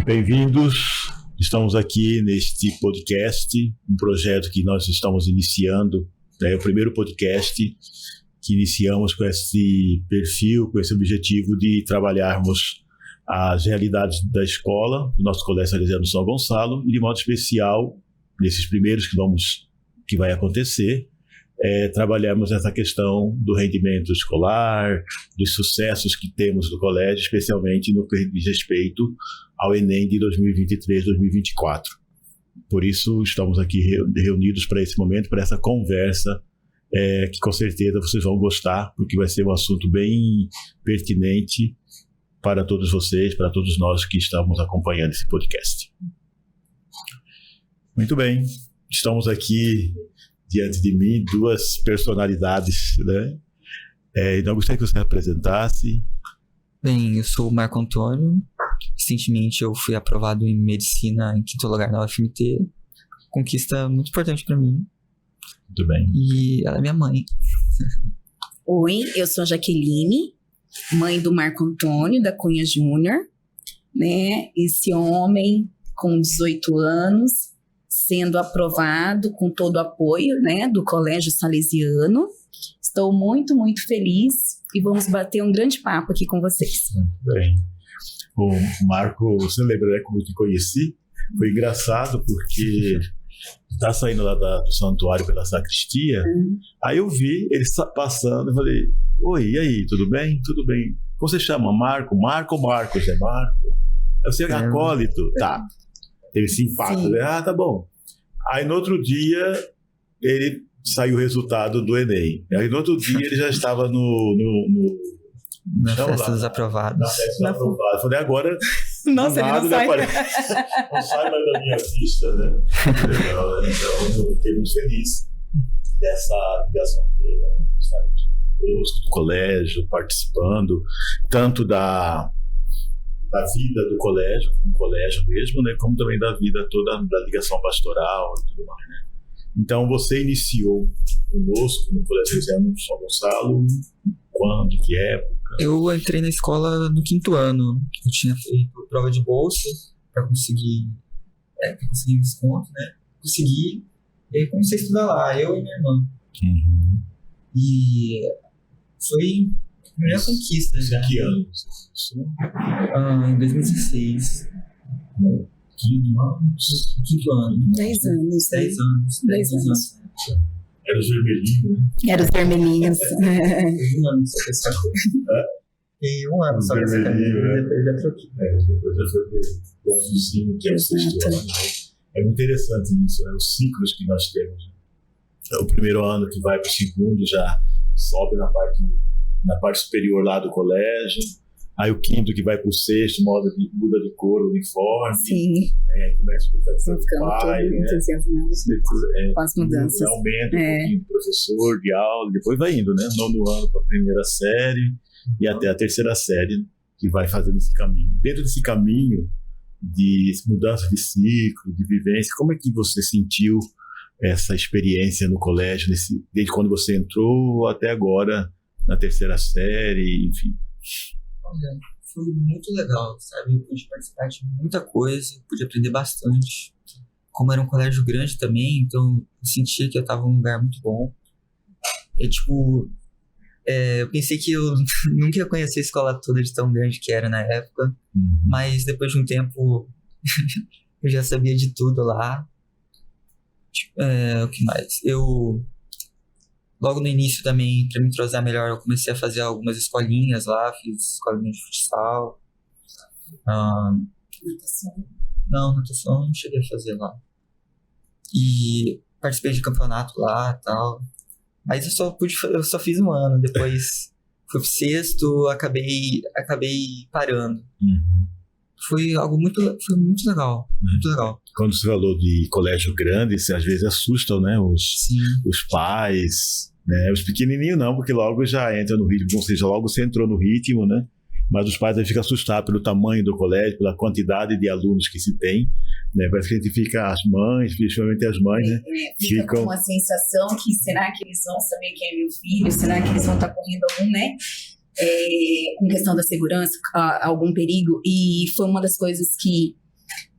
Bem-vindos, estamos aqui neste podcast, um projeto que nós estamos iniciando, é o primeiro podcast que iniciamos com esse perfil, com esse objetivo de trabalharmos as realidades da escola, do nosso Colégio Salesiano São Gonçalo, e de modo especial, nesses primeiros que vai acontecer, trabalharmos essa questão do rendimento escolar, dos sucessos que temos no colégio, especialmente no que diz respeito ao Enem de 2023-2024. Por isso, estamos aqui reunidos para esse momento, para essa conversa, que com certeza vocês vão gostar, porque vai ser um assunto bem pertinente para todos vocês, para todos nós que estamos acompanhando esse podcast. Muito bem, estamos aqui diante de mim duas personalidades, né? Então, eu gostaria que você apresentasse. Bem, eu sou o Marco Antônio. Recentemente eu fui aprovado em Medicina em 5º lugar na UFMT. Conquista muito importante para mim. Muito bem. E ela é minha mãe. Oi, eu sou a Jaqueline, mãe do Marco Antônio, da Cunha Júnior, né? Esse homem com 18 anos, sendo aprovado com todo o apoio, né, do Colégio Salesiano. Estou muito, muito feliz e vamos bater um grande papo aqui com vocês. Muito bem. O Marco, você lembra, né, como eu te conheci? Foi engraçado porque está saindo lá do santuário pela sacristia, aí eu vi ele passando e falei, oi, e aí, tudo bem? Tudo bem. Como você chama? Marco? Marco ou Marcos? É Marco? Eu sei, acólito. Tá. Teve esse impacto. Né? Ah, tá bom. Aí no outro dia, ele saiu o resultado do Enem. Aí no outro dia, ele já estava na festa dos aprovados. Na festa dos aprovados. Eu falei, agora... Nossa, ele não sai. Não sai mais da minha vista, né? Então, eu fiquei muito feliz dessa ligação toda, né? Estar conosco do colégio, participando, tanto da vida do colégio, como colégio mesmo, né? Como também da vida toda da ligação pastoral e tudo mais, né? Então, você iniciou conosco no Colégio Salesiano São Gonçalo, quando, que época? Eu entrei na escola no 5º ano. Eu tinha feito prova de bolsa para conseguir desconto, né? Consegui, e aí comecei a estudar lá, eu e minha irmã. Uhum. E foi a primeira conquista já. Que ano você começou? Em 2016. 5º ano. 10 anos. 10 anos. 10 anos. Era os vermelhinhos, né? Era os vermelhinhos. Um ano só que essa coisa. E um ano só que essa coisa. Depois já troquei. Depois já foi o azulzinho, que é o 6º ano. Né? É muito interessante isso, né? Os ciclos que nós temos. O primeiro ano que vai para o 2º já sobe na parte superior lá do colégio. Aí o 5º que vai para o 6º muda de cor o uniforme. Sim. Começa a expectativa do pai, né? Entusiasmados com as mudanças. Aumenta um pouquinho do professor, de aula, depois vai indo, né? 9º ano para a 1ª série e até a 3ª série, que vai fazendo esse caminho. Dentro desse caminho de mudança de ciclo, de vivência, como é que você sentiu essa experiência no colégio, desde quando você entrou até agora, na 3ª série, enfim? Olha, foi muito legal, sabe? Eu pude participar de muita coisa, pude aprender bastante. Como era um colégio grande também, então eu sentia que eu estava num lugar muito bom. Eu pensei que eu nunca ia conhecer a escola toda de tão grande que era na época, mas depois de um tempo eu já sabia de tudo lá. O que mais? Logo no início também, para me entrosar melhor, eu comecei a fazer algumas escolinhas lá, fiz escolinha de futsal. Natação? Não, natação não cheguei a fazer lá. E participei de campeonato lá e tal. Mas eu só fiz um ano, depois fui pro 6º, acabei parando. Foi muito legal, muito legal. Quando você falou de colégio grande, às vezes assustam, né, os pais, né, os pequenininhos não, porque logo já entra no ritmo, ou seja, logo você entrou no ritmo, né, mas os pais aí ficam assustados pelo tamanho do colégio, pela quantidade de alunos que se tem, né, parece que a gente fica, as mães, principalmente as mães, né, ficam com uma sensação que será que eles vão saber quem é meu filho, será que eles vão estar correndo algum, né, com questão da segurança, algum perigo, e foi uma das coisas que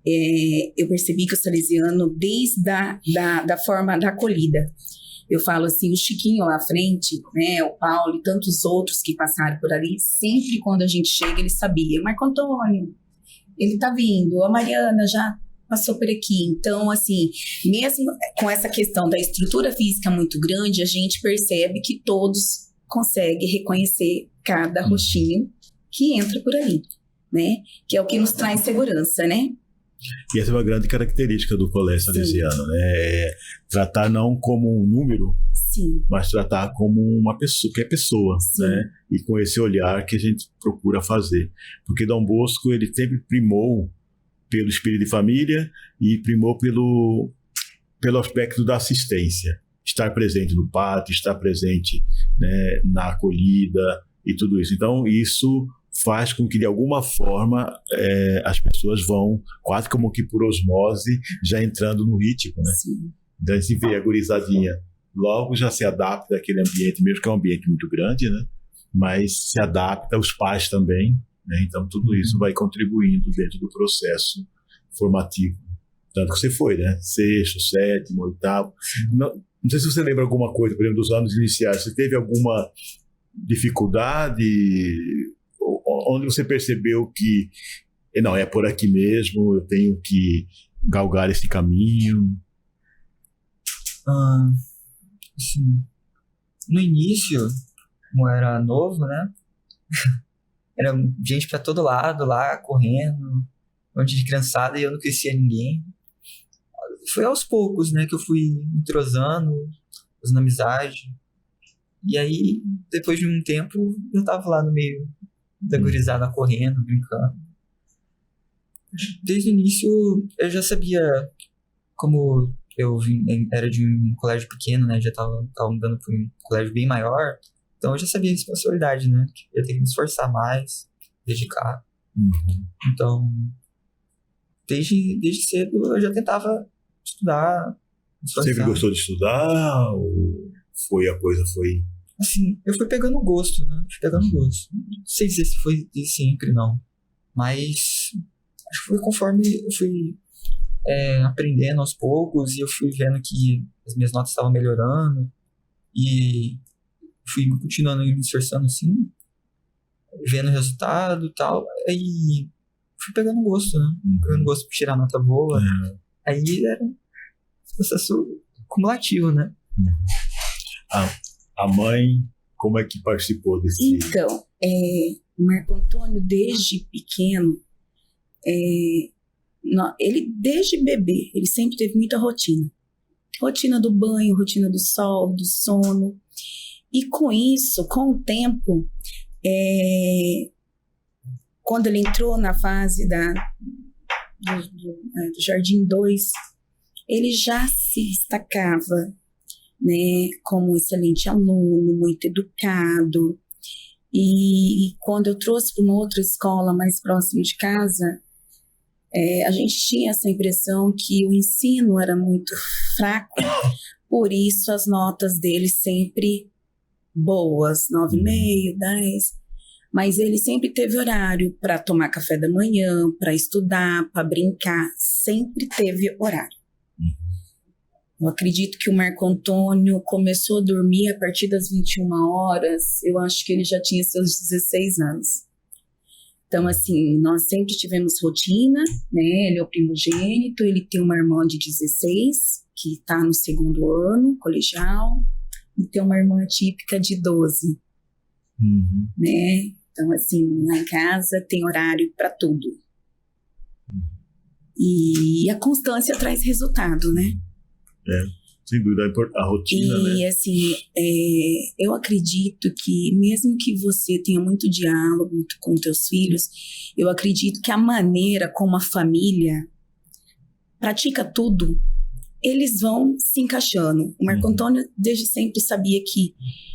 eu percebi que o salesiano, desde da forma da acolhida, eu falo assim, o Chiquinho lá à frente, né, o Paulo e tantos outros que passaram por ali, sempre quando a gente chega, ele sabia, Marco Antônio, ele tá vindo, a Mariana já passou por aqui. Então, assim, mesmo com essa questão da estrutura física muito grande, a gente percebe que todos conseguem reconhecer cada rostinho que entra por ali, né? Que é o que nos traz segurança, né? E essa é uma grande característica do colégio salesiano, né? É tratar não como um número, sim, mas tratar como uma pessoa, que é pessoa, né? E com esse olhar que a gente procura fazer. Porque Dom Bosco, ele sempre primou pelo espírito de família e primou pelo aspecto da assistência. Estar presente no pátio, estar presente, né, na acolhida e tudo isso. Então, isso faz com que, de alguma forma, as pessoas vão, quase como que por osmose, já entrando no ritmo, né? Sim. Então, a gente vê a gurizadinha, logo já se adapta àquele ambiente, mesmo que é um ambiente muito grande, né? Mas se adapta, os pais também, né? Então, tudo isso vai contribuindo dentro do processo formativo. Tanto que você foi, né? 6º, 7º, 8º. Não sei se você lembra alguma coisa, por exemplo, dos anos iniciais. Você teve alguma dificuldade onde você percebeu que não, é por aqui mesmo, eu tenho que galgar esse caminho? Assim, no início, como eu era novo, né? Era gente pra todo lado lá, correndo, um monte de criançada, e eu não conhecia ninguém. Foi aos poucos, né, que eu fui entrosando, fazendo amizade. E aí, depois de um tempo, eu tava lá no meio da gurizada correndo, brincando. Desde o início, eu já sabia, como eu era de um colégio pequeno, né, já tava mudando para um colégio bem maior, então eu já sabia a responsabilidade, né, que eu ia ter que me esforçar mais, dedicar. Então, desde cedo, eu já tentava estudar, me esforçar. Sempre gostou de estudar? Ou a coisa foi... Assim, eu fui pegando gosto, né? Não sei dizer se foi de sempre, não. Mas acho que foi conforme eu fui aprendendo aos poucos e eu fui vendo que as minhas notas estavam melhorando e fui continuando me esforçando assim, vendo o resultado e tal. Aí fui pegando gosto, né? Pegando gosto por tirar nota boa. Aí era um processo cumulativo, né? A mãe, como é que participou desse... Então, o Marco Antônio, desde pequeno, ele, desde bebê, ele sempre teve muita rotina. Rotina do banho, rotina do sol, do sono. E com isso, com o tempo, quando ele entrou na fase do Jardim 2, ele já se destacava, né, como um excelente aluno, muito educado. E quando eu trouxe para uma outra escola mais próxima de casa, a gente tinha essa impressão que o ensino era muito fraco, por isso as notas dele sempre boas, 9,5, 10. Mas ele sempre teve horário para tomar café da manhã, para estudar, para brincar, sempre teve horário. Eu acredito que o Marco Antônio começou a dormir a partir das 21 horas, eu acho que ele já tinha seus 16 anos. Então, assim, nós sempre tivemos rotina, né? Ele é o primogênito, ele tem uma irmã de 16, que está no 2º ano, colegial, e tem uma irmã típica de 12, né? Então, assim, lá em casa tem horário para tudo. E a constância traz resultado, né? Sem dúvida, a rotina, né? E, assim, eu acredito que, mesmo que você tenha muito diálogo com teus filhos, eu acredito que a maneira como a família pratica tudo, eles vão se encaixando. O Marco Antônio, desde sempre, sabia que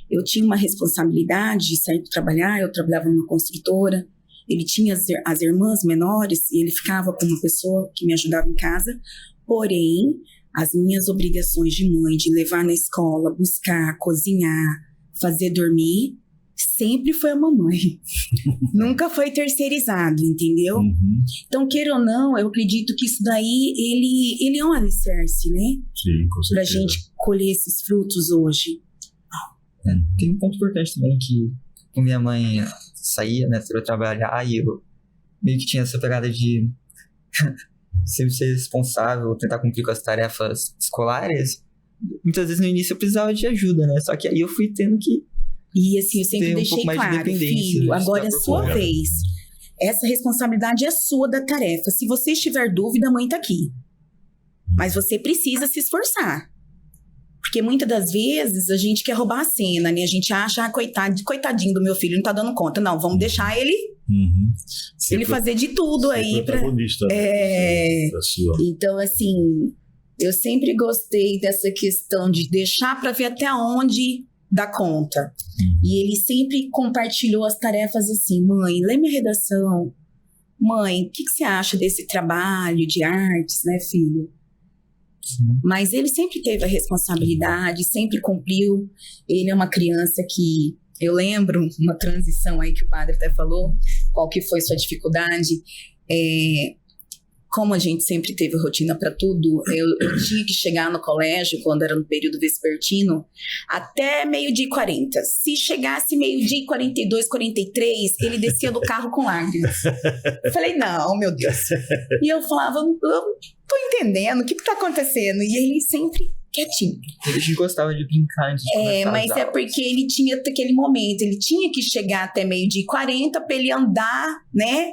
eu tinha uma responsabilidade de sair para trabalhar, eu trabalhava numa construtora, ele tinha as irmãs menores e ele ficava com uma pessoa que me ajudava em casa, porém, as minhas obrigações de mãe, de levar na escola, buscar, cozinhar, fazer dormir, sempre foi a mamãe. Nunca foi terceirizado, entendeu? Então, queira ou não, eu acredito que isso daí, ele é um alicerce, né? Sim, com certeza. Pra gente colher esses frutos hoje. Tem um ponto importante também que minha mãe saía, né, para trabalhar, e eu meio que tinha essa pegada de sempre ser responsável, tentar cumprir com as tarefas escolares. Muitas vezes no início eu precisava de ajuda, né? Só que aí eu fui tendo que E assim, eu sempre ter um deixei pouco mais de claro, independência, filho, né, agora é estudar por sua conta. vez. Essa responsabilidade é sua da tarefa. Se você estiver dúvida, a mãe tá aqui. Mas você precisa se esforçar. Porque muitas das vezes a gente quer roubar a cena, né? A gente acha, coitadinho do meu filho, não tá dando conta. Não, vamos deixar ele fazer de tudo aí. Protagonista, né, da sua... Então, assim, eu sempre gostei dessa questão de deixar pra ver até onde dá conta. E ele sempre compartilhou as tarefas assim: mãe, lê minha redação. Mãe, o que você acha desse trabalho de artes, né, filho? Mas ele sempre teve a responsabilidade, sempre cumpriu. Ele é uma criança que... Eu lembro uma transição aí que o padre até falou, qual que foi sua dificuldade. Como a gente sempre teve rotina para tudo, eu tinha que chegar no colégio, quando era no período vespertino, até 12h40. Se chegasse 12h42, 43, ele descia do carro com lágrimas. Eu falei, não, meu Deus. E eu falava, eu tô entendendo, o que tá acontecendo? E ele sempre quietinho. Ele gostava de brincar antes de começar mas as é aulas. porque ele tinha aquele momento, ele tinha que chegar até 12h40 para ele andar, né?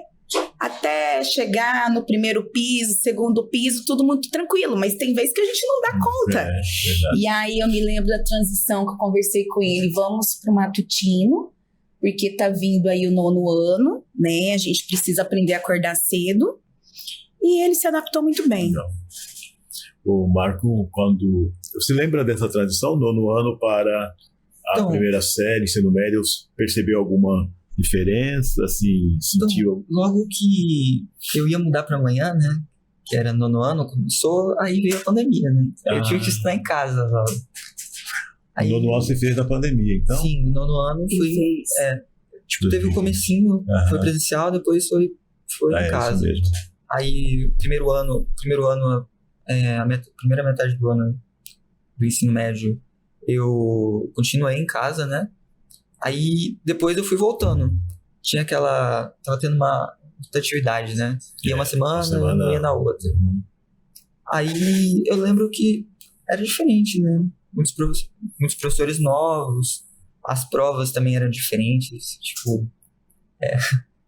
Até chegar no primeiro piso, segundo piso, tudo muito tranquilo. Mas tem vezes que a gente não dá conta. E aí eu me lembro da transição que eu conversei com ele. Vamos pro matutino, porque tá vindo aí o 9º ano, né? A gente precisa aprender a acordar cedo. E ele se adaptou muito bem. Legal. O Marco, quando... Você lembra dessa transição, 9º ano para a primeira série, ensino médio, percebeu alguma diferença, assim, sentiu... Então, logo que eu ia mudar pra manhã, né, que era 9º ano, começou, aí veio a pandemia, né, eu tive que estudar em casa logo. Aí, 9º ano você fez na pandemia, então? Sim, 9º ano foi... teve o comecinho, foi presencial, depois foi em casa. Isso mesmo. Aí, primeiro ano, primeira metade do ano do ensino médio, eu continuei em casa, né? Aí, depois eu fui voltando. Tava tendo uma atividade, né? Ia uma semana, ia na outra. Aí, eu lembro que era diferente, né? Muitos professores novos, as provas também eram diferentes. Tipo,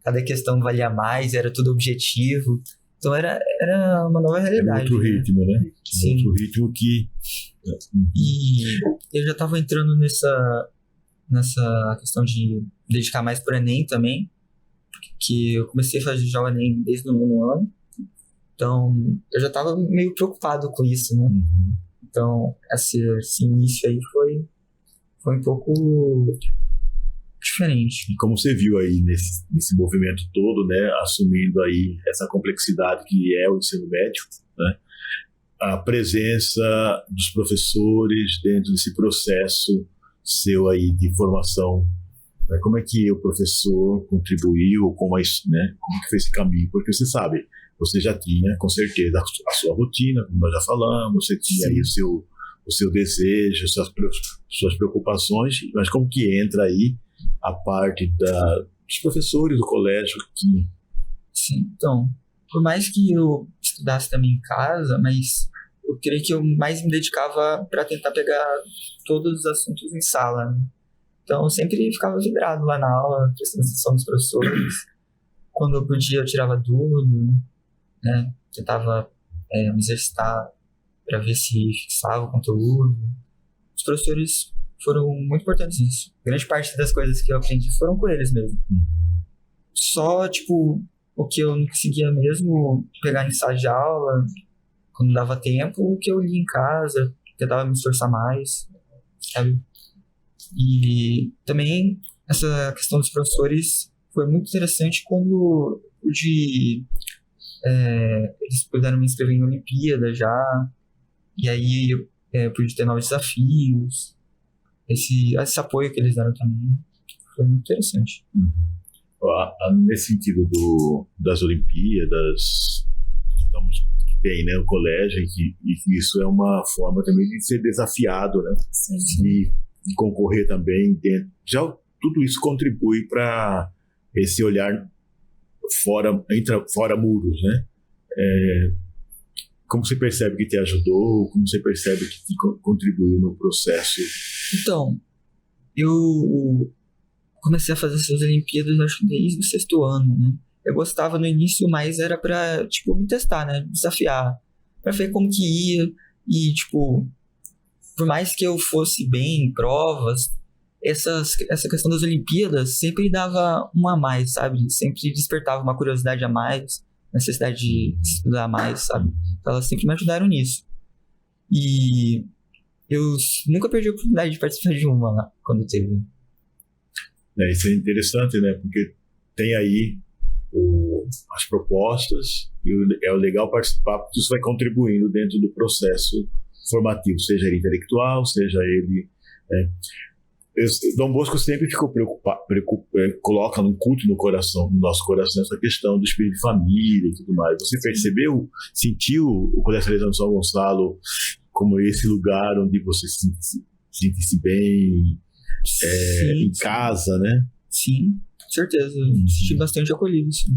cada questão valia mais, era tudo objetivo. Então, era uma nova realidade. Outro ritmo, né? Sim. Outro ritmo que... E eu já tava entrando nessa questão de dedicar mais pro Enem também, que eu comecei a fazer já o Enem desde o 9º ano, então eu já tava meio preocupado com isso, né? Então esse início aí foi um pouco diferente. E como você viu aí nesse movimento todo, né, assumindo aí essa complexidade que é o ensino médio, né? A presença dos professores dentro desse processo seu aí de formação, né? Como é que o professor contribuiu, como que foi esse caminho? Porque você sabe, você já tinha com certeza a sua rotina, como nós já falamos, você tinha aí o seu desejo, suas preocupações, mas como que entra aí a parte dos professores do colégio? Sim, então, por mais que eu estudasse também em casa, mas eu creio que eu mais me dedicava para tentar pegar todos os assuntos em sala, né? Então eu sempre ficava vidrado lá na aula, prestando atenção dos professores. Quando eu podia, eu tirava dúvida, né? Tentava me exercitar para ver se fixava o conteúdo. Os professores foram muito importantes nisso. Grande parte das coisas que eu aprendi foram com eles mesmo. Só, o que eu não conseguia mesmo pegar em sala de aula, quando dava tempo, o que eu li em casa, tentava me esforçar mais, sabe? E também essa questão dos professores foi muito interessante quando eles puderam me inscrever em Olimpíada já, e aí eu pude ter novos desafios, esse apoio que eles deram também Foi muito interessante. Nesse sentido das Olimpíadas, tem, né, o colégio, e isso é uma forma também de ser desafiado, né? Sim. De concorrer também. Já tudo isso contribui para esse olhar fora muros, né? Como você percebe que te ajudou? Como você percebe que te contribuiu no processo? Então, eu comecei a fazer essas Olimpíadas, acho que desde o 6º ano, né? Eu gostava no início, mas era pra, tipo, me testar, né? Desafiar. Pra ver como que ia. E, tipo, por mais que eu fosse bem em provas, essa questão das Olimpíadas sempre dava uma a mais, sabe? Sempre despertava uma curiosidade a mais, necessidade de estudar mais, sabe? Então elas sempre me ajudaram nisso. E eu nunca perdi a oportunidade de participar de uma lá, quando teve. Isso é interessante, né? Porque tem aí as propostas, e é legal participar, porque isso vai contribuindo dentro do processo formativo, seja ele intelectual, seja ele... Dom Bosco sempre ficou preocupado, coloca no culto no nosso coração, essa questão do espírito de família e tudo mais. Você percebeu, sentiu o Colégio Salesiano de São Gonçalo como esse lugar onde você se sentisse bem, em casa, né? Sim, com certeza. Me senti bastante acolhido, sim.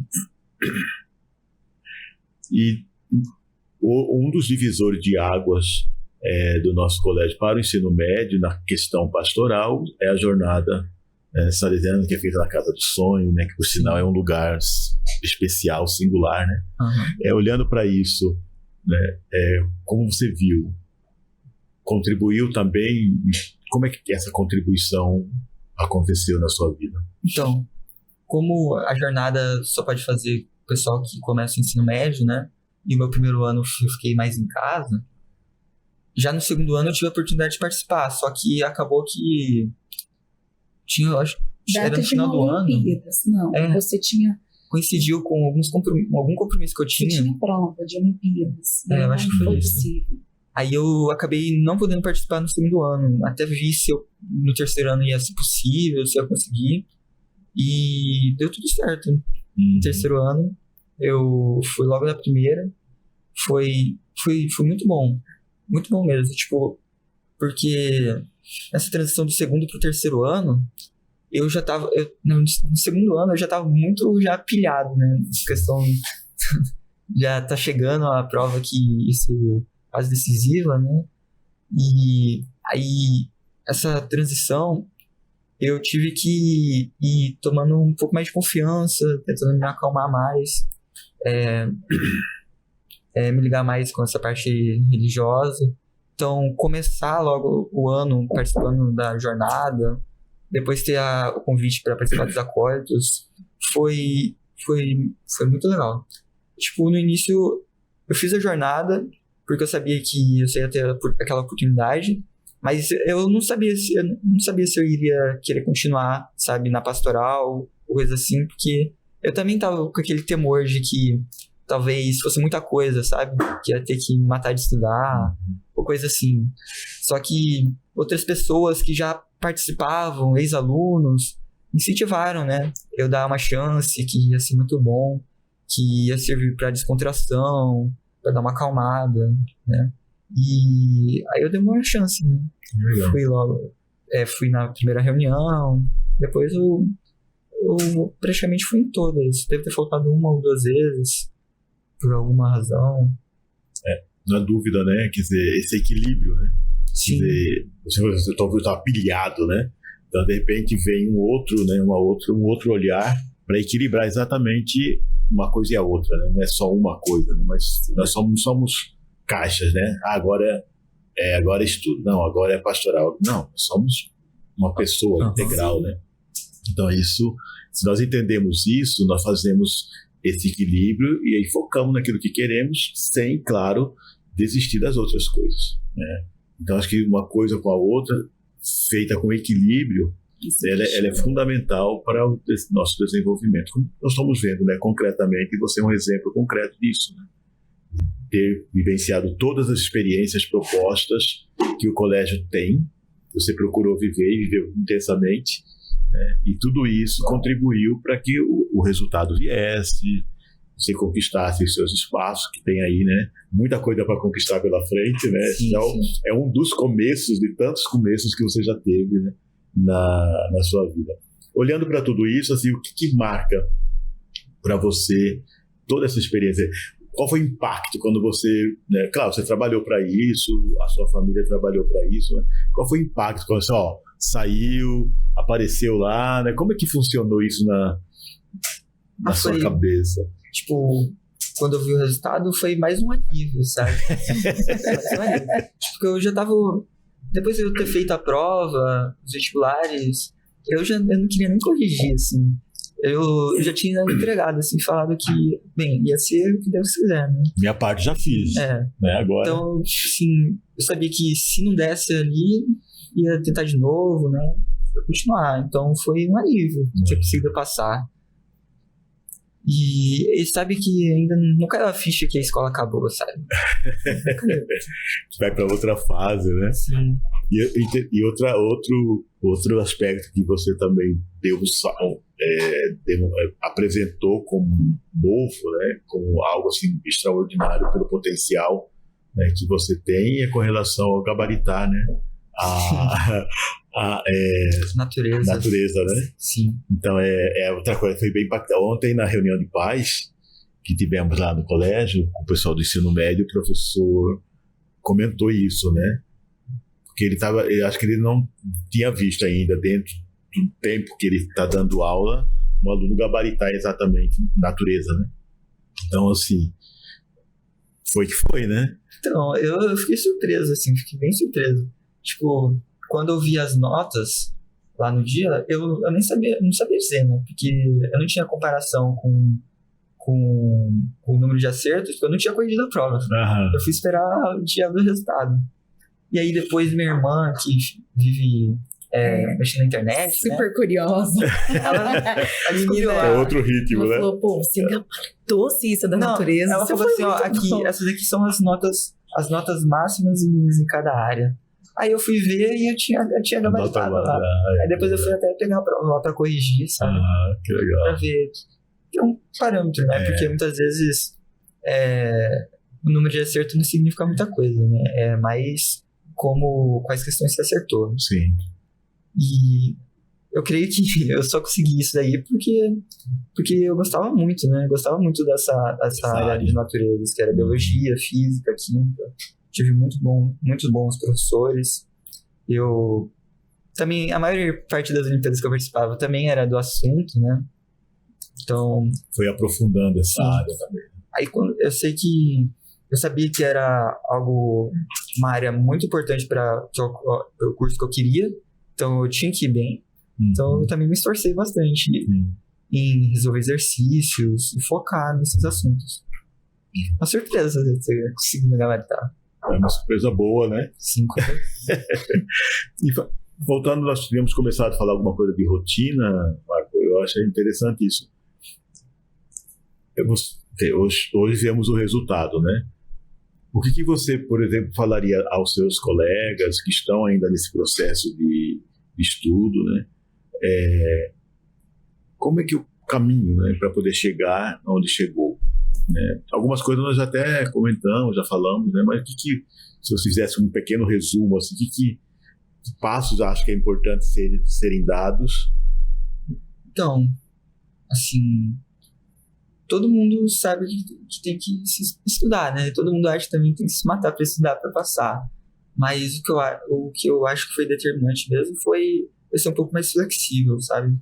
E um dos divisores de águas do nosso colégio para o ensino médio, na questão pastoral, é a jornada salesiana, que é feita na Casa do Sonho, né, que por sinal é um lugar especial, singular, né? Olhando para isso, né, como você viu, contribuiu também? Como é que essa contribuição aconteceu na sua vida? Então, como a jornada só pode fazer o pessoal que começa o ensino médio, né? E o meu primeiro ano eu fiquei mais em casa. Já no 2º ano eu tive a oportunidade de participar, só que acabou que tinha, acho, era no final do ano. Não, você tinha... Coincidiu com algum compromisso que eu tinha. Você tinha prova de Olimpíadas. Eu acho que foi isso. Possível. Aí eu acabei não podendo participar no 2º ano. Até vi se no 3º ano ia ser possível, se eu ia conseguir. E deu tudo certo. No 3º ano, eu fui logo na primeira. Foi muito bom. Muito bom mesmo. Tipo, porque nessa transição do 2º pro 3º ano, eu já tava... no 2º ano, eu já tava muito já pilhado, né? Essa questão... já tá chegando a prova que isso... quase decisiva, né? E aí, essa transição, eu tive que ir tomando um pouco mais de confiança, tentando me acalmar mais, me ligar mais com essa parte religiosa. Então, começar logo o ano participando da jornada, depois ter o convite para participar dos acólitos, foi muito legal. Tipo, no início, eu fiz a jornada, porque eu sabia que eu ia ter aquela oportunidade, mas eu não sabia se eu iria querer continuar, sabe, na pastoral, coisa assim, porque eu também tava com aquele temor de que talvez fosse muita coisa, sabe, que ia ter que me matar de estudar, ou coisa assim. Só que outras pessoas que já participavam, ex-alunos, incentivaram, né, eu dar uma chance, que ia ser muito bom, que ia servir para descontração, para dar uma acalmada, né? E aí eu dei uma chance, né? Legal. Fui logo, fui na primeira reunião, depois eu praticamente fui em todas. Deve ter faltado 1 ou 2 vezes, por alguma razão. Na dúvida, né? Quer dizer, esse equilíbrio, né? Sim. Quer dizer, você talvez estava pilhado, né? Então, de repente, vem um outro olhar para equilibrar exatamente uma coisa e a outra, né? Não é só uma coisa, né? Mas nós somos caixas, né? Agora é estudo, não, agora é pastoral. Não, nós somos uma pessoa integral, né? Então, isso, se nós entendemos isso, nós fazemos esse equilíbrio e aí focamos naquilo que queremos, sem, claro, desistir das outras coisas, né? Então, acho que uma coisa com a outra, feita com equilíbrio, ela é fundamental para o nosso desenvolvimento. Como nós estamos vendo, né, concretamente, e você é um exemplo concreto disso, né? Ter vivenciado todas as experiências propostas que o colégio tem, você procurou viver e viveu intensamente, né? E tudo isso contribuiu para que o resultado viesse, você conquistasse os seus espaços, que tem aí, né? Muita coisa para conquistar pela frente, né? Sim, então, sim. é um dos começos, de tantos começos que você já teve, né? na sua vida. Olhando para tudo isso, assim, o que marca para você toda essa experiência? Qual foi o impacto quando você, né? Claro, você trabalhou para isso, a sua família trabalhou para isso, né? Qual foi o impacto quando você, saiu, apareceu lá, né? Como é que funcionou isso na sua cabeça? Tipo, quando eu vi o resultado, foi mais um alívio, sabe? Mais um alívio. Porque eu já tava... Depois de eu ter feito a prova, os vestibulares, eu não queria nem corrigir, assim. Eu já tinha entregado, assim, falado que, bem, ia ser o que Deus quiser, né? Minha parte já fiz, né? Agora... Então, assim, eu sabia que se não desse ali, ia tentar de novo, né? Ia continuar. Então, foi um alívio ter conseguido passar. E sabe que ainda não caiu a ficha que a escola acabou, sabe? Vai para outra fase, né? Sim. E outro aspecto que você também apresentou como novo, né? Como algo assim extraordinário pelo potencial, né, que você tem, é com relação ao gabaritar, né? Natureza, né? Sim. Então, outra coisa, foi bem impactante. Ontem, na reunião de pais que tivemos lá no colégio, com o pessoal do ensino médio, o professor comentou isso, né? Porque eu acho que ele não tinha visto ainda, dentro do tempo que ele está dando aula, um aluno gabaritar exatamente natureza, né? Então, assim, foi, né? Então, eu fiquei surpreso, assim, fiquei bem surpreso. Tipo, quando eu vi as notas lá no dia, eu nem sabia, não sabia dizer, né? Porque eu não tinha comparação com o número de acertos, porque eu não tinha corrigido a prova. Uhum. Eu fui esperar o dia do resultado. E aí depois minha irmã, que vive mexendo na internet, super curiosa. A menina é outro ritmo, ela né? falou, pô, você engatou ciência da natureza. Ela falou assim, aqui, essas aqui são as notas máximas e mínimas em cada área. Aí eu fui ver e eu tinha gabaritado lá. Aí depois eu fui até pegar a prova lá pra corrigir, sabe? Ah, que legal. Pra ver. É um parâmetro, né? Porque muitas vezes o número de acerto não significa muita coisa, né? É mais quais questões você acertou. Sim. E eu creio que eu só consegui isso daí porque eu gostava muito, né? Eu gostava muito dessa área de naturezas, que era biologia, física, química. Tive muitos bons professores. Eu também, a maior parte das Olimpíadas que eu participava também era do assunto, né? Então... Foi aprofundando essa área também. Aí eu sabia que era uma área muito importante para o curso que eu queria, então eu tinha que ir bem. Então eu também me esforcei bastante em resolver exercícios e focar nesses assuntos. Uma surpresa você conseguir me gabaritar. É uma surpresa boa, né? Sim. E voltando, nós tínhamos começado a falar alguma coisa de rotina, Marco. Eu achei interessante isso. Hoje vemos o resultado, né? O que você, por exemplo, falaria aos seus colegas que estão ainda nesse processo de estudo, né? Como é que o caminho, né, para poder chegar onde chegou? Né? Algumas coisas nós até comentamos, já falamos, né? Mas se você fizesse um pequeno resumo, assim, que passos acho que é importante serem dados? Então, assim, todo mundo sabe que tem que estudar, né? Todo mundo acha que também tem que se matar para estudar, para passar. Mas o que eu acho que foi determinante mesmo foi eu ser um pouco mais flexível, sabe?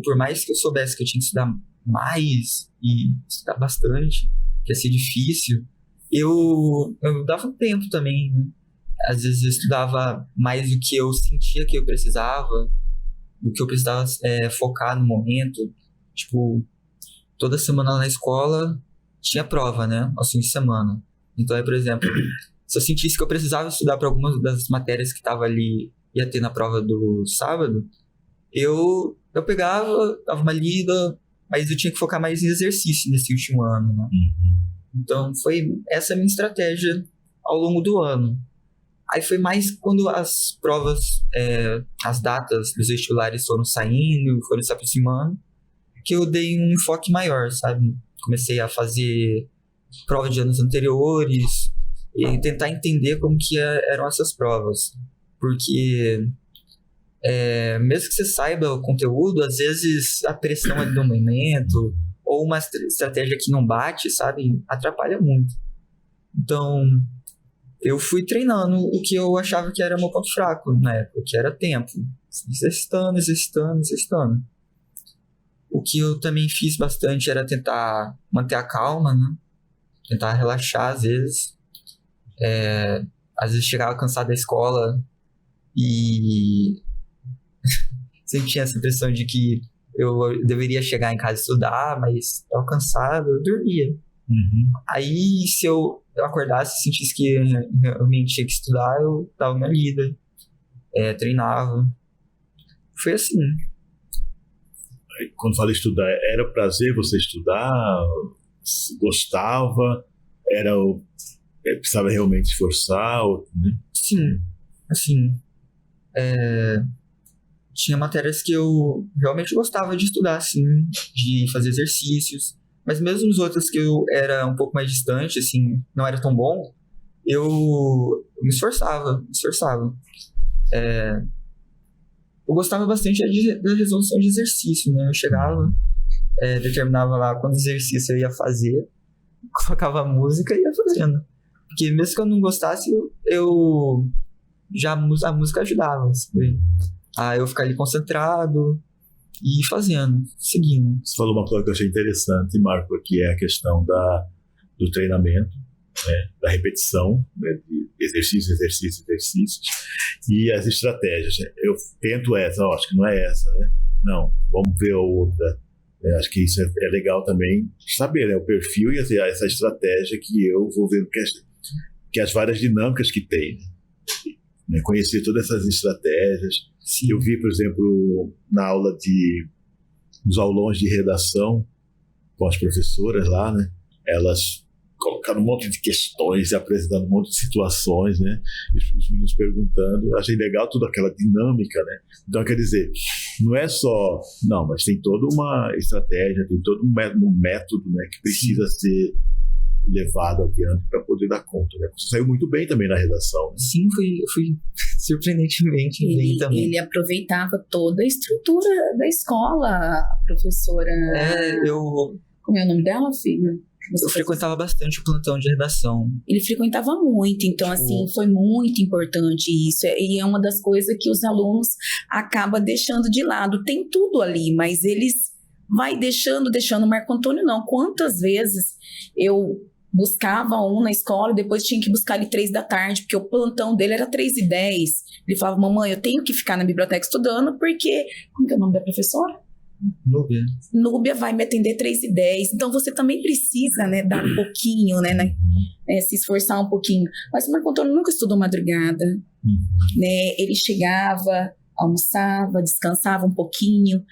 Por mais que eu soubesse que eu tinha que estudar mais e estudar bastante, que ia ser difícil, eu dava um tempo também, né? Às vezes eu estudava mais do que eu sentia que eu precisava, do que eu precisava focar no momento. Tipo, toda semana lá na escola tinha prova, né? Aos fins de semana. Então, por exemplo, se eu sentisse que eu precisava estudar para algumas das matérias que tava ali, ia ter na prova do sábado, eu pegava, dava uma lida, mas eu tinha que focar mais em exercício nesse último ano, né? Então, foi essa a minha estratégia ao longo do ano. Aí foi mais quando as provas, as datas dos vestibulares foram saindo, foram se aproximando, que eu dei um enfoque maior, sabe? Comecei a fazer prova de anos anteriores e tentar entender como que eram essas provas. Porque mesmo que você saiba o conteúdo, às vezes a pressão ali do momento ou uma estratégia que não bate, sabe? Atrapalha muito. Então, eu fui treinando o que eu achava que era meu ponto fraco na época, que era tempo. Exercitando. O que eu também fiz bastante era tentar manter a calma, né? Tentar relaxar às vezes. Às vezes chegava cansado da escola e sempre tinha essa impressão de que eu deveria chegar em casa e estudar, mas estava cansado, eu dormia. Uhum. Aí, se eu acordasse e sentisse que eu realmente tinha que estudar, eu dava minha lida, treinava. Foi assim. Quando fala estudar, era prazer você estudar? Gostava? Precisava realmente esforçar? Né? Sim, assim, tinha matérias que eu realmente gostava de estudar, assim, de fazer exercícios, mas mesmo os outros que eu era um pouco mais distante, assim, não era tão bom, eu me esforçava. Eu gostava bastante da resolução de exercício, né? Eu chegava, determinava lá quantos exercícios eu ia fazer, colocava a música e ia fazendo. Porque mesmo que eu não gostasse, a música ajudava, sabe? A eu ficar ali concentrado e fazendo, seguindo. Você falou uma coisa que eu achei interessante, Marco, que é a questão do treinamento, né? Da repetição, né? De exercícios, e as estratégias. Eu tento essa, acho que não é essa, né? Não, vamos ver a outra. Acho que isso é legal também saber, né? O perfil e essa estratégia que eu vou vendo que as várias dinâmicas que tem, né? Conhecer todas essas estratégias. Sim. Eu vi, por exemplo, na aula dos aulões de redação com as professoras lá, né? Elas colocaram um monte de questões, apresentando um monte de situações, né? E os meninos perguntando. Achei legal toda aquela dinâmica, né? Então, quer dizer, não é só... Não, mas tem toda uma estratégia, tem todo um método, né? Que precisa ser levado adiante para poder dar conta, né? Você saiu muito bem também na redação, né? Sim, fui surpreendentemente bem também. Ele aproveitava toda a estrutura da escola, a professora... Como é o nome dela, filho? Eu frequentava bastante o plantão de redação. Ele frequentava muito, então assim, foi muito importante isso, e é uma das coisas que os alunos acabam deixando de lado. Tem tudo ali, mas eles vai deixando. O Marco Antônio não. Quantas vezes eu buscava um na escola e depois tinha que buscar ele 3 da tarde, porque o plantão dele era 3h10. Ele falava, mamãe, eu tenho que ficar na biblioteca estudando, porque... Como que é o nome da professora? Núbia vai me atender 3h10. Então você também precisa, né, dar um pouquinho, né, se esforçar um pouquinho. Mas o Marco Antônio nunca estudou madrugada, né? Ele chegava, almoçava, descansava um pouquinho,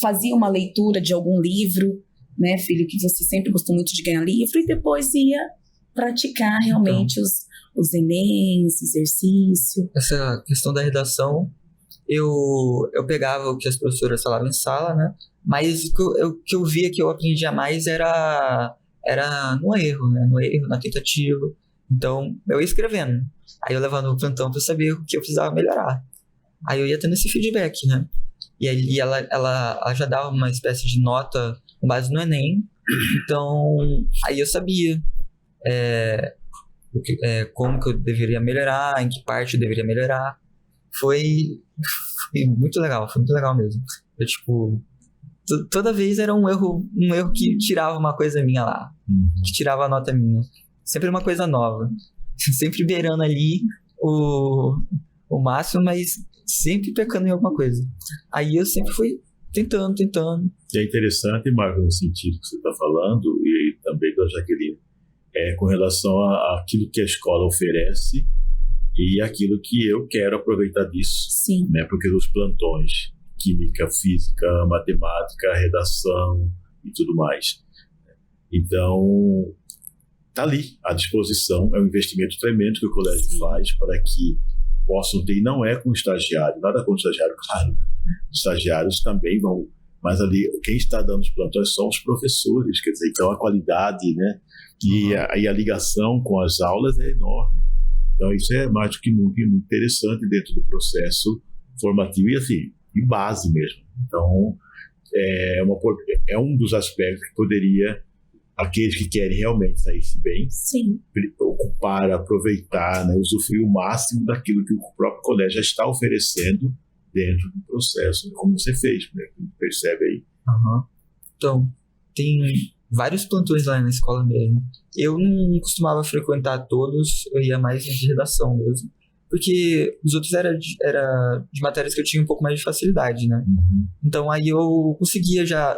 fazia uma leitura de algum livro, né, filho, que você sempre gostou muito de ganhar livro, e depois ia praticar realmente os Enems, exercício. Essa questão da redação, eu pegava o que as professoras falavam em sala, né? Mas o que eu via que eu aprendia mais era no erro, né? No erro, na tentativa. Então, eu ia escrevendo. Aí eu levava no plantão para saber o que eu precisava melhorar. Aí eu ia tendo esse feedback, né? E aí ela já dava uma espécie de nota com base no Enem. Então, aí eu sabia como que eu deveria melhorar, em que parte eu deveria melhorar. Foi muito legal mesmo. Eu, tipo, toda vez era um erro que tirava uma coisa minha lá, que tirava a nota minha. Sempre uma coisa nova. Sempre beirando ali o máximo, mas sempre pecando em alguma coisa. Aí eu sempre fui tentando. E é interessante, Marco, nesse sentido que você está falando, e também da Jaqueline, com relação àquilo que a escola oferece e aquilo que eu quero aproveitar disso. Sim. Né? Porque os plantões, química, física, matemática, redação e tudo mais. Então, está ali à disposição. É um investimento tremendo que o colégio faz para que possam ter, e não é com estagiário, nada com estagiário, claro, né? Estagiários também vão, mas ali quem está dando os plantões são os professores, quer dizer, então a qualidade, né, e a ligação com as aulas é enorme. Então isso é mais do que nunca muito interessante dentro do processo formativo e assim, de base mesmo. Então é um dos aspectos que poderia aqueles que querem realmente sair-se bem, Sim. ocupar, aproveitar, né, usufruir o máximo daquilo que o próprio colégio já está oferecendo dentro do processo, como você fez, né? Percebe aí. Então, tem vários plantões lá na escola mesmo. Eu não costumava frequentar todos, eu ia mais de redação mesmo. Porque os outros era de matérias que eu tinha um pouco mais de facilidade, né? Então aí eu conseguia já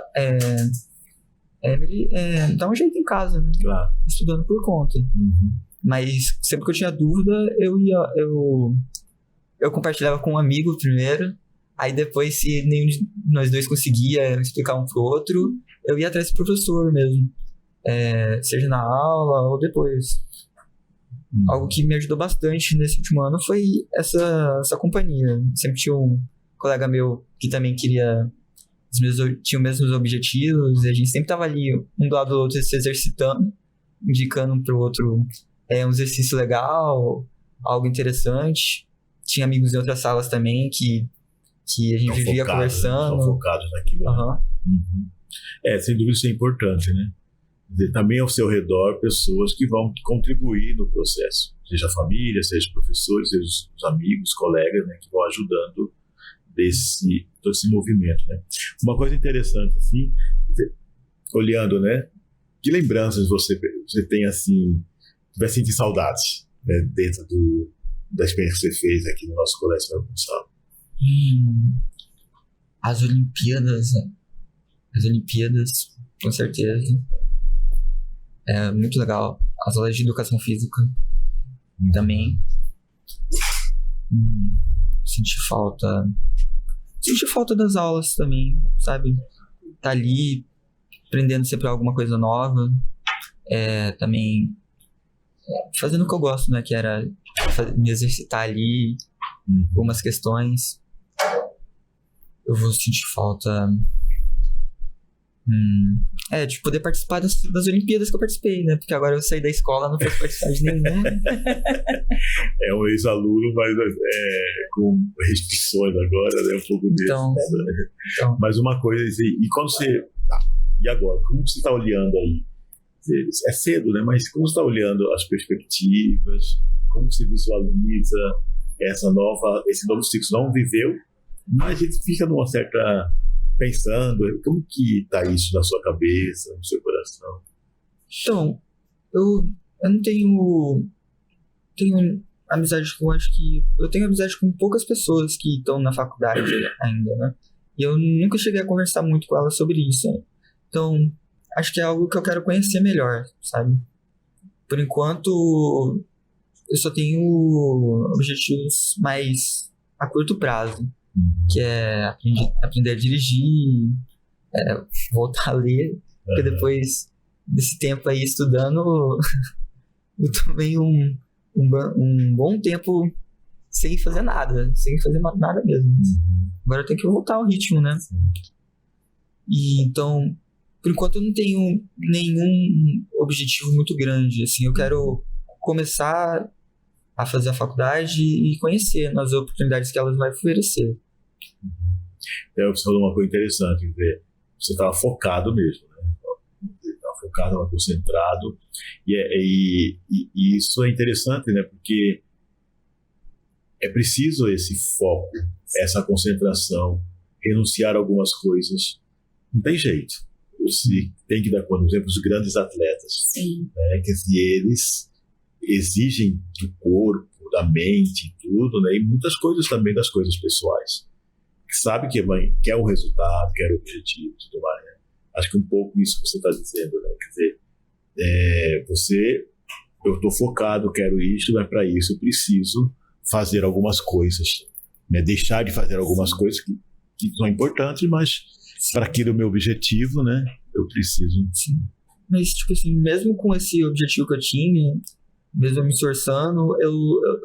dar um jeito em casa, né? Claro. Estudando por conta. Mas sempre que eu tinha dúvida, eu compartilhava com um amigo primeiro, aí depois, se nenhum de nós dois conseguia explicar um pro outro, eu ia atrás do professor mesmo, seja na aula ou depois. Algo que me ajudou bastante nesse último ano foi essa companhia. Sempre tinha um colega meu que também tinha os mesmos objetivos, e a gente sempre tava ali, um do lado do outro, se exercitando, indicando um pro outro um exercício legal, algo interessante. Tinha amigos em outras salas também que a gente vivia conversando. São focados naquilo. Sem dúvida isso é importante, né? Dizer, também ao seu redor pessoas que vão contribuir no processo. Seja a família, seja os professores, seja os amigos, colegas, né? Que vão ajudando todo esse movimento, né? Uma coisa interessante, assim, olhando, né? Que lembranças você tem, assim, vai sentir saudades, né, dentro da experiência que você fez aqui no nosso colégio São Gonçalo? As Olimpíadas, com certeza. É muito legal. As aulas de educação física também. Senti falta das aulas também, sabe? Tá ali aprendendo sempre alguma coisa nova. Também fazendo o que eu gosto, né? Que era me exercitar ali, algumas questões. Eu vou sentir falta de poder participar das Olimpíadas que eu participei, né? Porque agora eu saí da escola, não posso participar de nenhuma. É um ex-aluno, mas com restrições agora, né? Um pouco então. Mas uma coisa, e quando você... e agora? Como você está olhando aí? É cedo, né? Mas como você está olhando as perspectivas? Como você visualiza esse novo ciclo? Não viveu, mas a gente fica numa certa... pensando, como que está isso na sua cabeça, no seu coração? Então, eu não tenho amizade com, acho que... Eu tenho amizade com poucas pessoas que estão na faculdade ainda, né? E eu nunca cheguei a conversar muito com elas sobre isso. Então, acho que é algo que eu quero conhecer melhor, sabe? Por enquanto, eu só tenho objetivos mais a curto prazo, que é aprender a dirigir, voltar a ler, porque depois desse tempo aí estudando, eu tomei um bom tempo sem fazer nada mesmo. Agora eu tenho que voltar ao ritmo, né? E então, por enquanto eu não tenho nenhum objetivo muito grande, assim, eu quero começar a fazer a faculdade e conhecer as oportunidades que elas vão oferecer. Você falou uma coisa interessante, quer dizer, você estava focado mesmo, né? Você estava focado, estava concentrado, e isso é interessante, né? Porque é preciso esse foco, essa concentração, renunciar a algumas coisas, não tem jeito. Você tem que dar conta, por exemplo, os grandes atletas, né? Que eles exigem do corpo, da mente, tudo, né? E muitas coisas também das coisas pessoais. Sabe que quer um resultado, quer um objetivo, tudo mais, né? Acho que um pouco isso que você está dizendo, né? Quer dizer, eu estou focado, quero isso, mas para isso eu preciso fazer algumas coisas, né? Deixar de fazer algumas coisas que são importantes, mas para aquele meu objetivo, né? Eu preciso Mas, tipo assim, mesmo com esse objetivo que eu tinha, mesmo me esforçando, eu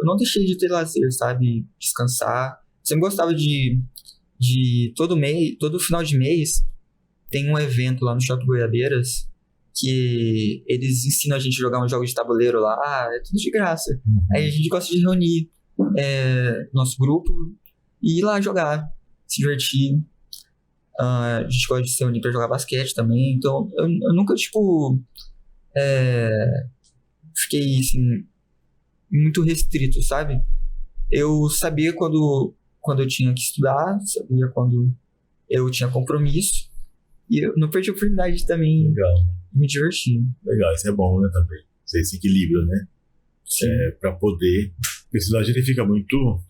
não deixei de ter lazer, sabe? Descansar. Sempre gostava de todo final de mês, tem um evento lá no Shopping Goiabeiras que eles ensinam a gente a jogar uns jogos de tabuleiro lá, é tudo de graça. Aí a gente gosta de reunir nosso grupo e ir lá jogar, se divertir. A gente gosta de se reunir pra jogar basquete também. Então, eu nunca, tipo, fiquei, assim, muito restrito, sabe? Eu sabia quando eu tinha que estudar, sabia quando eu tinha compromisso. E eu não perdi a oportunidade de também me divertir. Legal, isso é bom, né, também. Esse equilíbrio, né? Pra poder... Porque senão a gente fica muito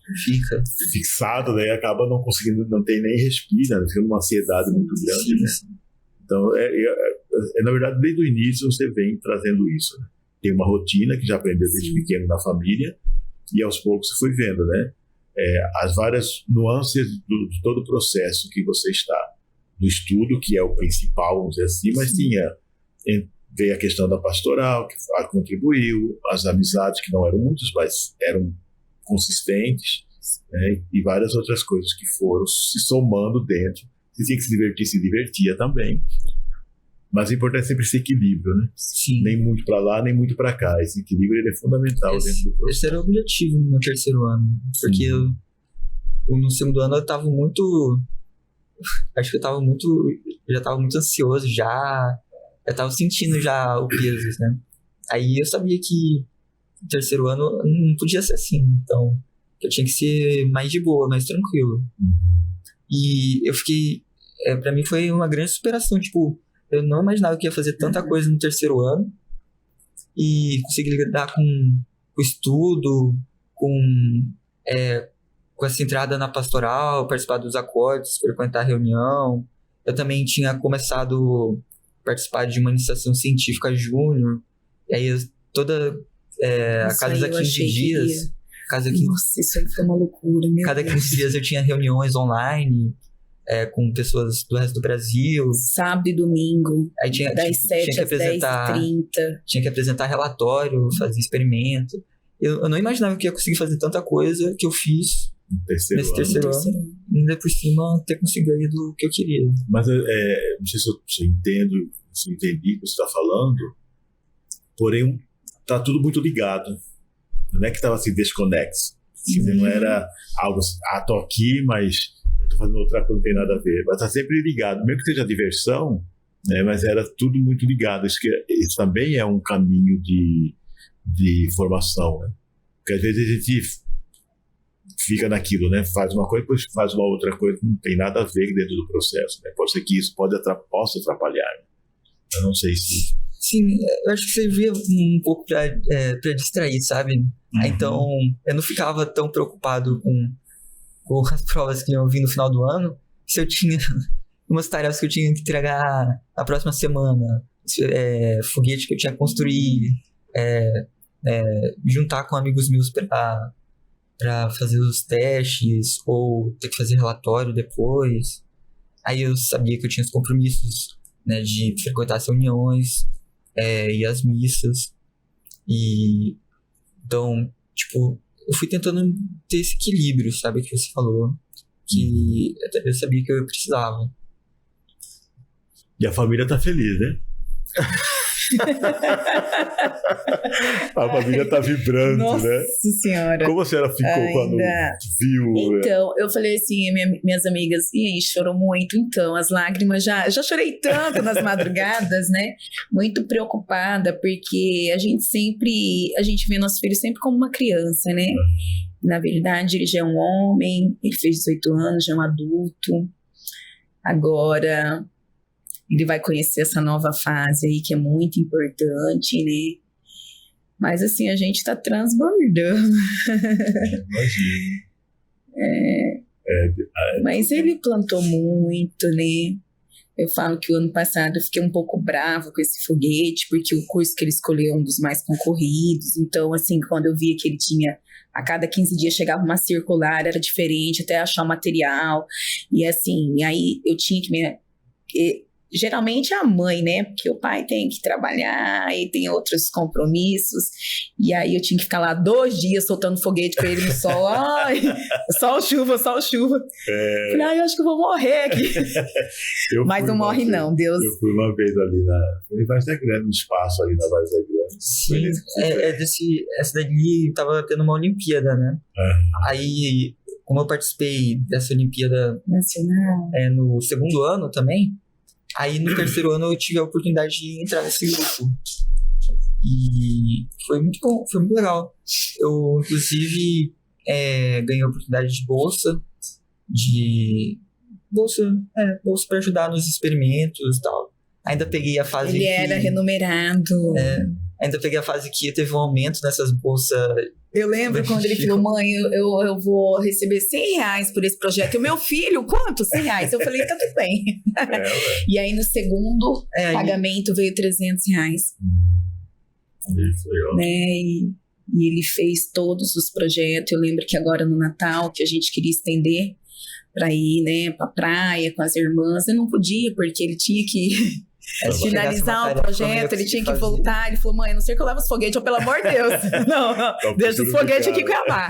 fixado, né? E acaba não conseguindo, não tem nem respira, né? Fica uma ansiedade muito grande, né? Sim. Então, na verdade, desde o início você vem trazendo isso, né? Tem uma rotina que já aprendeu desde pequeno na família e aos poucos você foi vendo, né? As várias nuances de todo o processo que você está no estudo, que é o principal, vamos dizer assim, mas veio a questão da pastoral, que contribuiu, as amizades, que não eram muitas, mas eram consistentes, né? E várias outras coisas que foram se somando dentro. Você tinha que se divertia também. Mas o importante é sempre esse equilíbrio, né? Sim. Nem muito para lá, nem muito para cá. Esse equilíbrio ele é fundamental dentro do processo. Esse era o objetivo no meu terceiro ano. Porque no segundo ano eu tava muito... Acho que eu já tava muito ansioso já. Eu tava sentindo já o peso, né? Aí eu sabia que no terceiro ano não podia ser assim. Então, eu tinha que ser mais de boa, mais tranquilo. E eu fiquei... pra mim foi uma grande superação. Tipo, eu não imaginava que ia fazer tanta coisa no terceiro ano. E conseguir lidar com o estudo, com essa entrada na pastoral, participar dos acordes, frequentar a reunião. Eu também tinha começado a participar de uma iniciação científica júnior. E aí toda a cada 15 dias... Nossa, isso aí foi uma loucura, meu Cada 15 Deus. dias eu tinha reuniões online com pessoas do resto do Brasil. Sábado e domingo, Aí tinha, das 7 às 10h30. Tinha que apresentar relatório, fazer experimento. Eu não imaginava que ia conseguir fazer tanta coisa que eu fiz nesse terceiro ano. Ainda por cima, ter conseguido o que eu queria. Mas não sei se eu entendo, se entendi o que você está falando, porém, está tudo muito ligado. Não é que estava assim, desconexo. Não era algo assim, tô aqui, mas estou fazendo outra coisa, não tem nada a ver. Mas está sempre ligado. Mesmo que seja diversão, né, mas era tudo muito ligado. Isso também é um caminho de formação, né? Porque às vezes a gente fica naquilo, né? Faz uma coisa, depois faz uma outra coisa que não tem nada a ver dentro do processo, né? Pode ser que isso possa atrapalhar. Né? Eu não sei se... Sim, eu acho que servia um pouco pra distrair, sabe? Então, eu não ficava tão preocupado com as provas que iam vir no final do ano, se eu tinha umas tarefas que eu tinha que entregar na próxima semana, foguete que eu tinha que construir, juntar com amigos meus pra fazer os testes, ou ter que fazer relatório depois. Aí eu sabia que eu tinha os compromissos, né, de frequentar as reuniões, e as missas. E então, tipo, eu fui tentando ter esse equilíbrio, sabe, que você falou, que eu sabia que eu precisava. E a família tá feliz, né? A família tá vibrando, Nossa, né? Senhora. Como a senhora ficou quando viu? Então, eu falei assim, minhas amigas, e aí, chorou muito? Então, as lágrimas já chorei tanto nas madrugadas, né? Muito preocupada, porque a gente vê nosso filho sempre como uma criança, né? Na verdade, ele já é um homem, ele fez 18 anos, já é um adulto. Agora... ele vai conhecer essa nova fase aí, que é muito importante, né? Mas, assim, a gente tá transbordando. Imagina. Mas ele plantou muito, né? Eu falo que o ano passado eu fiquei um pouco brava com esse foguete, porque o curso que ele escolheu é um dos mais concorridos. Então, assim, quando eu via que ele tinha... a cada 15 dias chegava uma circular, era diferente, até achar o material. E, assim, aí eu tinha que... geralmente é a mãe, né? Porque o pai tem que trabalhar e tem outros compromissos. E aí eu tinha que ficar lá 2 dias soltando foguete pra ele no sol. Ai, sol, chuva. Falei, ai, eu acho que eu vou morrer aqui. Mas não morre não, Deus. Eu fui uma vez ali em Várzea Grande, no espaço ali na Várzea Grande. Sim, essa dali tava tendo uma Olimpíada, né? Aí, como eu participei dessa Olimpíada nacional no segundo ano também, aí no terceiro ano eu tive a oportunidade de entrar nesse grupo. E foi muito bom, foi muito legal. Eu, inclusive, ganhei a oportunidade de bolsa para ajudar nos experimentos e tal. Ainda peguei a fase Ele era remunerado. Ainda peguei a fase que teve um aumento nessas bolsas. Eu lembro quando ele falou, mãe, eu vou receber R$100 por esse projeto. E o meu filho, quanto? R$100. Eu falei, tá tudo bem. E aí no segundo pagamento veio R$300. Né? E ele fez todos os projetos. Eu lembro que agora no Natal, que a gente queria estender para ir, né, pra praia com as irmãs, eu não podia, porque ele tinha que finalizar o projeto, ele tinha que voltar. Ele falou, mãe, a não ser que eu leve os foguetes, pelo amor de Deus. Não, deixa os foguetes aqui em Cuiabá.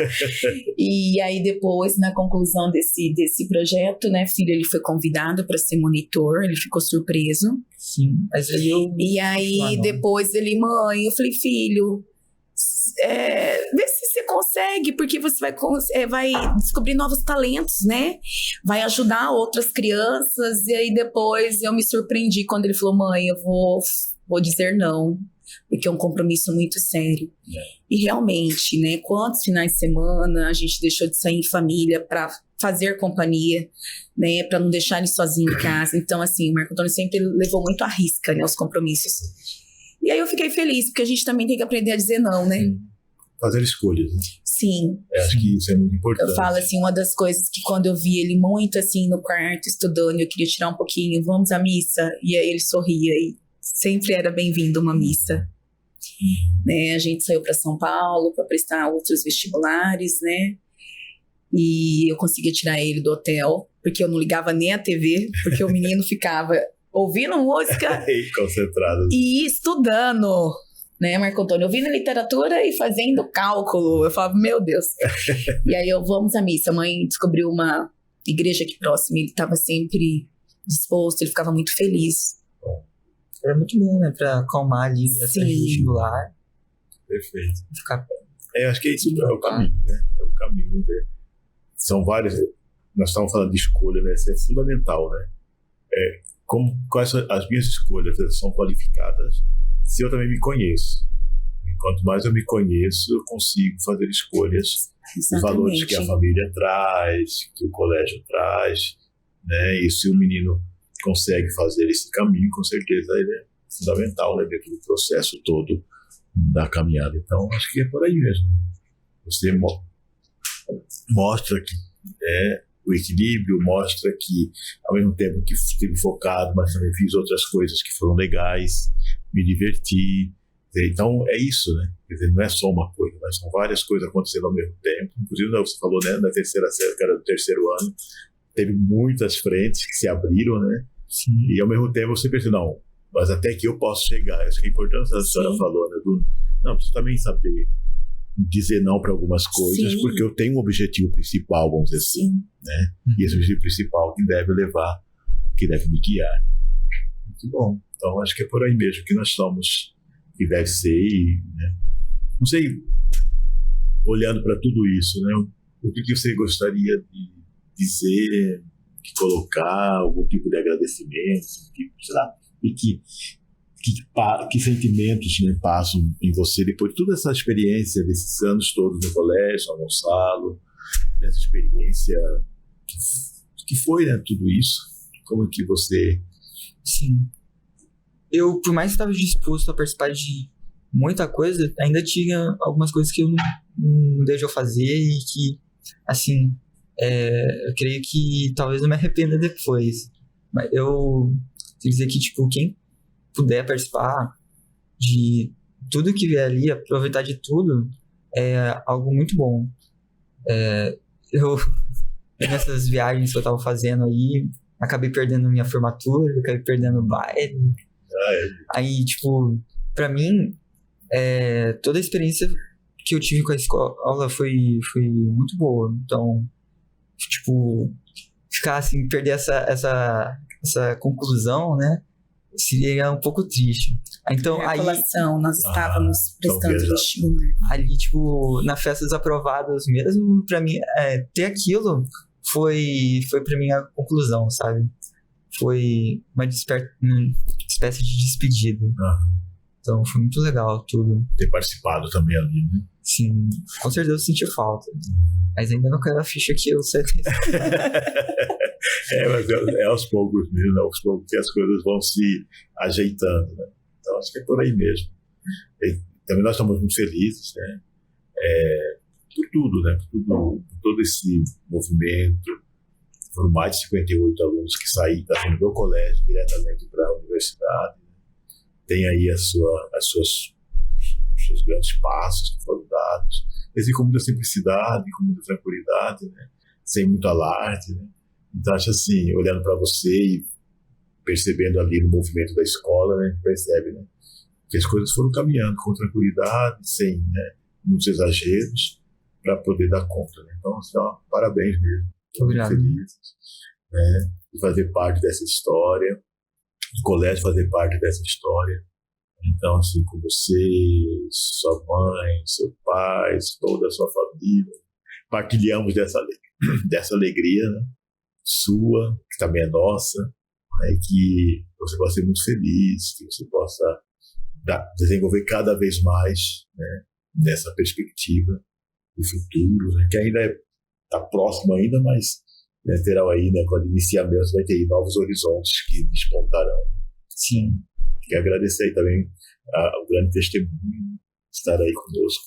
E aí depois, na conclusão desse projeto, né, filho, ele foi convidado para ser monitor, ele ficou surpreso. Sim, mas aí E aí depois ele, mãe, eu falei, filho, vê se você consegue, porque você vai descobrir novos talentos, né? Vai ajudar outras crianças. E aí depois eu me surpreendi quando ele falou, mãe, eu vou dizer não, porque é um compromisso muito sério. E realmente, né? Quantos finais de semana a gente deixou de sair em família para fazer companhia, né? Para não deixar ele sozinho em casa. Então, assim, o Marco Antônio sempre levou muito à risca, né, os compromissos. E aí eu fiquei feliz, porque a gente também tem que aprender a dizer não, né? Fazer escolhas, né? Sim. Acho que isso é muito importante. Eu falo assim, uma das coisas que quando eu vi ele muito assim no quarto, estudando, eu queria tirar um pouquinho, vamos à missa? E aí ele sorria e sempre era bem-vindo uma missa. Né? A gente saiu para São Paulo para prestar outros vestibulares, né? E eu conseguia tirar ele do hotel, porque eu não ligava nem a TV, porque o menino ficava ouvindo música concentrado e estudando, né, Marco Antônio? Ouvindo literatura e fazendo cálculo. Eu falava, meu Deus. E aí vamos à missa. A mãe descobriu uma igreja aqui próxima. Ele estava sempre disposto, ele ficava muito feliz. Era muito bom, né, pra acalmar ali essa vestibular. Perfeito. Ficar... acho que é isso, é o caminho, né? É o caminho. Né? São vários... Nós estamos falando de escolha, né? Isso é fundamental, né? Quais as minhas escolhas são qualificadas se eu também me conheço. Quanto mais eu me conheço, eu consigo fazer escolhas dos valores que a família traz, que o colégio traz, né? E se o menino consegue fazer esse caminho, com certeza ele é fundamental, né, dentro do processo todo da caminhada. Então, acho que é por aí mesmo. Né? Você mostra que o equilíbrio, mostra que, ao mesmo tempo que estive focado, mas também fiz outras coisas que foram legais, me diverti. Então, é isso, né? Quer dizer, não é só uma coisa, mas são várias coisas acontecendo ao mesmo tempo. Inclusive, você falou, né, na terceira série, que era do terceiro ano, teve muitas frentes que se abriram, né? Sim. E, ao mesmo tempo, você pensa, não, mas até aqui eu posso chegar. Acho que é importante a senhora falou, né? Não, preciso também saber dizer não para algumas coisas, porque eu tenho um objetivo principal, vamos dizer assim, né? E esse objetivo principal que deve me guiar. Muito bom. Então, acho que é por aí mesmo que nós somos, que deve ser, né? Não sei, olhando para tudo isso, né? O que você gostaria de dizer, de colocar, algum tipo de agradecimento, sei lá, e que sentimentos, né, passam em você depois de toda essa experiência desses anos todos no colégio, no Gonçalo, dessa experiência que foi, né, tudo isso? Como é que você... Sim. Eu, por mais que estava disposto a participar de muita coisa, ainda tinha algumas coisas que eu não deixei eu fazer e que, assim, eu creio que talvez eu me arrependa depois. Mas eu queria dizer que, tipo, quem puder participar de tudo que vier ali, aproveitar de tudo, é algo muito bom. Nessas viagens que eu tava fazendo aí, acabei perdendo minha formatura, acabei perdendo o baile. Aí, tipo, pra mim, toda a experiência que eu tive com a escola foi muito boa. Então, tipo, ficar assim, perder essa conclusão, né? Seria um pouco triste. Então, aí, nós estávamos prestando vestibular. Ali, tipo, na festa dos aprovados mesmo, pra mim, ter aquilo foi pra mim a conclusão, sabe? Foi uma espécie de despedida. Então, foi muito legal tudo. Ter participado também ali, né? Sim, com certeza eu senti falta. Mas ainda não caiu a ficha que eu sei. Mas é aos poucos mesmo, aos poucos que as coisas vão se ajeitando, né? Então, acho que é por aí mesmo. E também nós estamos muito felizes, né? Por tudo, né? Por todo esse movimento. Foram mais de 58 alunos que saíram do colégio diretamente para a universidade. Tem aí os seus grandes passos que foram dados. Eles com muita simplicidade, com muita tranquilidade, né? Sem muito alarde, né? Então, acho assim, olhando para você e percebendo ali no movimento da escola, né, a gente percebe, né, que as coisas foram caminhando com tranquilidade, sem, né, muitos exageros, para poder dar conta, né? Então, parabéns mesmo. Obrigado. Muito felizes, né, de fazer parte dessa história, do colégio fazer parte dessa história. Então, assim, com você, sua mãe, seu pai, toda a sua família, partilhamos dessa alegria, né, sua, que também é nossa, né, que você possa ser muito feliz, que você possa desenvolver cada vez mais, né, dessa perspectiva do futuro, né, que ainda está próximo ainda, mas, né, terá aí, né, quando iniciar mesmo, vai ter aí novos horizontes que despontarão. Sim. Quero agradecer aí também o grande testemunho de estar aí conosco.